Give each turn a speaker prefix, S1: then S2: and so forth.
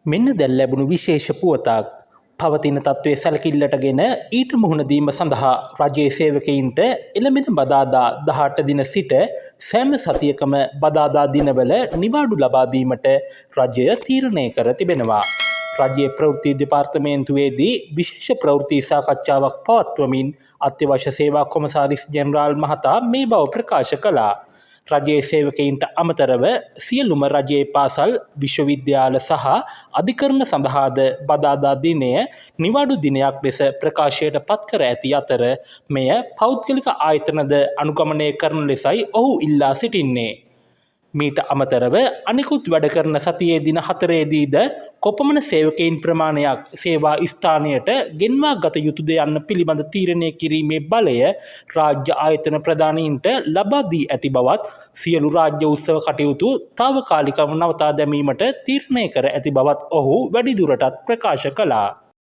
S1: මෙන්න දැන් ලැබුණු විශේෂ පුවතක්. පවතින තත්ත්වයේ සැලකිල්ලටගෙන ඊට මුහුණ දීම සඳහා රජයේ සේවකයින්ට එළඹෙන බදාදා 18 දින සිට සෑම සතියකම බදාදා දිනවල නිවාඩු ලබා දීමට රජය තීරණය කර තිබෙනවා. රජයේ ප්‍රවෘත්ති දෙපාර්තමේන්තුවේදී විශේෂ ප්‍රවෘත්ති සාකච්ඡාවක් පවත්වමින් අත්‍යවශ්‍ය සේවා කොමසාරිස් ජෙනරාල් මහතා මේ බව ප්‍රකාශ කළා. රජයේ සේවකයින්ට අමතරව සියලුම රජයේ පාසල් විශ්වවිද්‍යාල සහ අධිකරණ සඳහාද බදාදා දිනය නිවාඩු දිනයක් ලෙස ප්‍රකාශයට පත් කර ඇති අතර මෙය පෞද්ගලික ආයතනද අනුගමනය කරන ලෙසයි ඔහු ඉල්ලා සිටින්නේ. මීට අමතරව අනිකුත් වැඩ කරන සතියේ දින 4දීද කොපමණ සේවකයින් ප්‍රමාණයක් සේවා ස්ථානයට ගෙන්වා ගත යුතුද යන්න පිළිබඳ තීරණය කිරීමේ බලය රාජ්‍ය ආයතන ප්‍රධානීන්ට ලබා දී ඇති බවත් සියලු රාජ්‍ය උත්සව කටයුතු తాවකාලිකව නවතා දැමීමට තීරණය කර ඇති බවත් ඔහු වැඩිදුරටත් ප්‍රකාශ කළා.